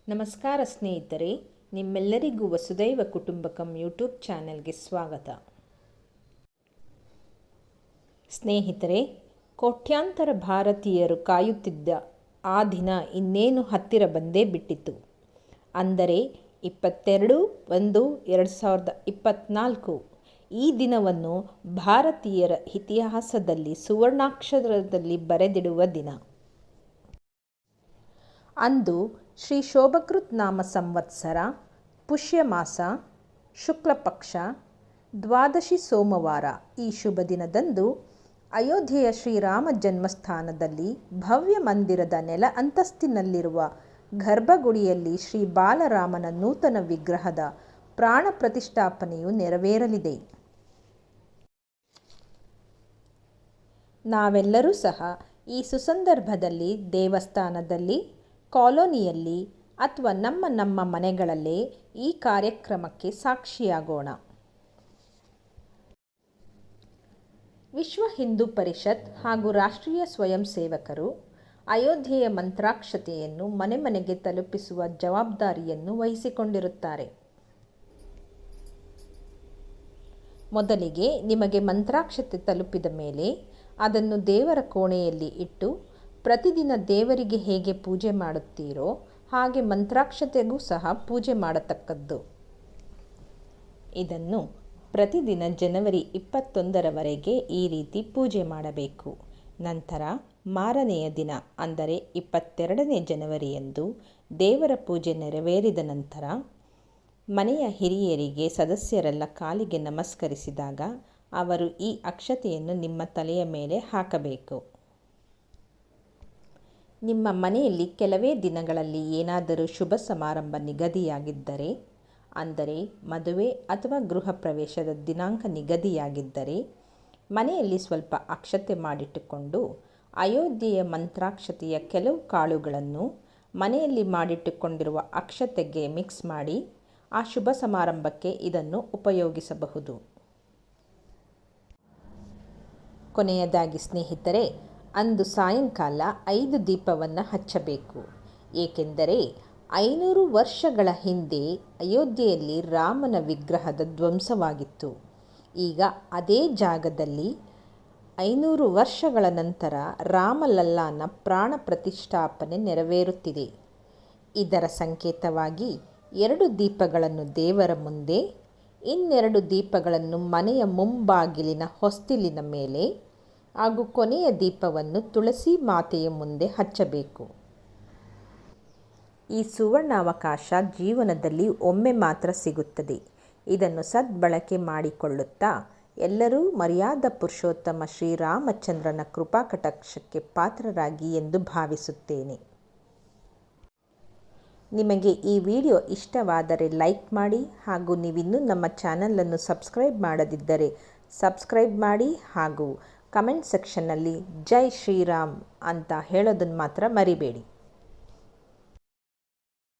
ನಮಸ್ಕಾರ ಸ್ನೇಹಿತರೆ, ನಿಮ್ಮೆಲ್ಲರಿಗೂ ವಸುದೈವ ಕುಟುಂಬಕಂ ಯೂಟ್ಯೂಬ್ ಚಾನೆಲ್ಗೆ ಸ್ವಾಗತ. ಸ್ನೇಹಿತರೆ, ಕೋಟ್ಯಾಂತರ ಭಾರತೀಯರು ಕಾಯುತ್ತಿದ್ದ ಆ ದಿನ ಇನ್ನೇನು ಹತ್ತಿರ ಬಂದೇ ಬಿಟ್ಟಿತು. ಅಂದರೆ 22/1/2024 ಈ ದಿನವನ್ನು ಭಾರತೀಯರ ಇತಿಹಾಸದಲ್ಲಿ ಸುವರ್ಣಾಕ್ಷರದಲ್ಲಿ ಬರೆದಿಡುವ ದಿನ. ಅಂದು ಶ್ರೀ ಶೋಭಕೃತ್ ನಾಮ ಸಂವತ್ಸರ ಪುಷ್ಯಮಾಸ ಶುಕ್ಲಪಕ್ಷ ದ್ವಾದಶಿ ಸೋಮವಾರ. ಈ ಶುಭ ದಿನದಂದು ಅಯೋಧ್ಯೆಯ ಶ್ರೀರಾಮ ಜನ್ಮಸ್ಥಾನದಲ್ಲಿ ಭವ್ಯ ಮಂದಿರದ ನೆಲ ಅಂತಸ್ತಿನಲ್ಲಿರುವ ಗರ್ಭಗುಡಿಯಲ್ಲಿ ಶ್ರೀ ಬಾಲರಾಮನ ನೂತನ ವಿಗ್ರಹದ ಪ್ರಾಣ ಪ್ರತಿಷ್ಠಾಪನೆಯು ನೆರವೇರಲಿದೆ. ನಾವೆಲ್ಲರೂ ಸಹ ಈ ಸುಸಂದರ್ಭದಲ್ಲಿ ದೇವಸ್ಥಾನದಲ್ಲಿ, ಕಾಲೋನಿಯಲ್ಲಿ ಅಥವಾ ನಮ್ಮ ಮನೆಗಳಲ್ಲೇ ಈ ಕಾರ್ಯಕ್ರಮಕ್ಕೆ ಸಾಕ್ಷಿಯಾಗೋಣ. ವಿಶ್ವ ಹಿಂದೂ ಪರಿಷತ್ ಹಾಗೂ ರಾಷ್ಟ್ರೀಯ ಸ್ವಯಂ ಸೇವಕರು ಅಯೋಧ್ಯೆಯ ಮಂತ್ರಾಕ್ಷತೆಯನ್ನು ಮನೆ ಮನೆಗೆ ತಲುಪಿಸುವ ಜವಾಬ್ದಾರಿಯನ್ನು ವಹಿಸಿಕೊಂಡಿರುತ್ತಾರೆ. ಮೊದಲಿಗೆ ನಿಮಗೆ ಮಂತ್ರಾಕ್ಷತೆ ತಲುಪಿದ ಮೇಲೆ ಅದನ್ನು ದೇವರ ಕೋಣೆಯಲ್ಲಿ ಇಟ್ಟು ಪ್ರತಿದಿನ ದೇವರಿಗೆ ಹೇಗೆ ಪೂಜೆ ಮಾಡುತ್ತೀರೋ ಹಾಗೆ ಮಂತ್ರಾಕ್ಷತೆಗೂ ಸಹ ಪೂಜೆ ಮಾಡತಕ್ಕದ್ದು. ಇದನ್ನು ಪ್ರತಿದಿನ ಜನವರಿ 21ರವರೆಗೆ ಈ ರೀತಿ ಪೂಜೆ ಮಾಡಬೇಕು. ನಂತರ ಮಾರನೆಯ ದಿನ ಅಂದರೆ 22ನೇ ಜನವರಿಯಂದು ದೇವರ ಪೂಜೆ ನೆರವೇರಿದ ನಂತರ ಮನೆಯ ಹಿರಿಯರಿಗೆ ಸದಸ್ಯರೆಲ್ಲ ಕಾಲಿಗೆ ನಮಸ್ಕರಿಸಿದಾಗ ಅವರು ಈ ಅಕ್ಷತೆಯನ್ನು ನಿಮ್ಮ ತಲೆಯ ಮೇಲೆ ಹಾಕಬೇಕು. ನಿಮ್ಮ ಮನೆಯಲ್ಲಿ ಕೆಲವೇ ದಿನಗಳಲ್ಲಿ ಏನಾದರೂ ಶುಭ ಸಮಾರಂಭ ನಿಗದಿಯಾಗಿದ್ದರೆ, ಅಂದರೆ ಮದುವೆ ಅಥವಾ ಗೃಹ ಪ್ರವೇಶದ ದಿನಾಂಕ ನಿಗದಿಯಾಗಿದ್ದರೆ, ಮನೆಯಲ್ಲಿ ಸ್ವಲ್ಪ ಅಕ್ಷತೆ ಮಾಡಿಟ್ಟುಕೊಂಡು ಅಯೋಧ್ಯೆಯ ಮಂತ್ರಾಕ್ಷತೆಯ ಕೆಲವು ಕಾಳುಗಳನ್ನು ಮನೆಯಲ್ಲಿ ಮಾಡಿಟ್ಟುಕೊಂಡಿರುವ ಅಕ್ಷತೆಗೆ ಮಿಕ್ಸ್ ಮಾಡಿ ಆ ಶುಭ ಸಮಾರಂಭಕ್ಕೆ ಇದನ್ನು ಉಪಯೋಗಿಸಬಹುದು. ಕೊನೆಯದಾಗಿ ಸ್ನೇಹಿತರೆ, ಅಂದು ಸಾಯಂಕಾಲ 5 ದೀಪವನ್ನು ಹಚ್ಚಬೇಕು. ಏಕೆಂದರೆ 500 ವರ್ಷಗಳ ಹಿಂದೆ ಅಯೋಧ್ಯೆಯಲ್ಲಿ ರಾಮನ ವಿಗ್ರಹದ ಧ್ವಂಸವಾಗಿತ್ತು. ಈಗ ಅದೇ ಜಾಗದಲ್ಲಿ 500 ವರ್ಷಗಳ ನಂತರ ರಾಮಲಲ್ಲಾನ ಪ್ರಾಣ ಪ್ರತಿಷ್ಠಾಪನೆ ನೆರವೇರುತ್ತಿದೆ. ಇದರ ಸಂಕೇತವಾಗಿ 2 ದೀಪಗಳನ್ನು ದೇವರ ಮುಂದೆ, ಇನ್ನೆರಡು ದೀಪಗಳನ್ನು ಮನೆಯ ಮುಂಬಾಗಿಲಿನ ಹೊಸ್ತಿಲಿನ ಮೇಲೆ ಹಾಗೂ ಕೊನೆಯ ದೀಪವನ್ನು ತುಳಸಿ ಮಾತೆಯ ಮುಂದೆ ಹಚ್ಚಬೇಕು. ಈ ಸುವರ್ಣಾವಕಾಶ ಜೀವನದಲ್ಲಿ ಒಮ್ಮೆ ಮಾತ್ರ ಸಿಗುತ್ತದೆ. ಇದನ್ನು ಸದ್ಬಳಕೆ ಮಾಡಿಕೊಳ್ಳುತ್ತಾ ಎಲ್ಲರೂ ಮರ್ಯಾದಾ ಪುರುಷೋತ್ತಮ ಶ್ರೀರಾಮಚಂದ್ರನ ಕೃಪಾಕಟಾಕ್ಷಕ್ಕೆ ಪಾತ್ರರಾಗಿ ಎಂದು ಭಾವಿಸುತ್ತೇನೆ. ನಿಮಗೆ ಈ ವಿಡಿಯೋ ಇಷ್ಟವಾದರೆ ಲೈಕ್ ಮಾಡಿ ಹಾಗೂ ನೀವಿನ್ನೂ ನಮ್ಮ ಚಾನಲನ್ನು ಸಬ್ಸ್ಕ್ರೈಬ್ ಮಾಡದಿದ್ದರೆ ಸಬ್ಸ್ಕ್ರೈಬ್ ಮಾಡಿ ಹಾಗೂ ಕಮೆಂಟ್ ಸೆಕ್ಷನ್ನಲ್ಲಿ ಜೈ ಶ್ರೀರಾಮ್ ಅಂತ ಹೇಳೋದನ್ನು ಮಾತ್ರ ಮರಿಬೇಡಿ.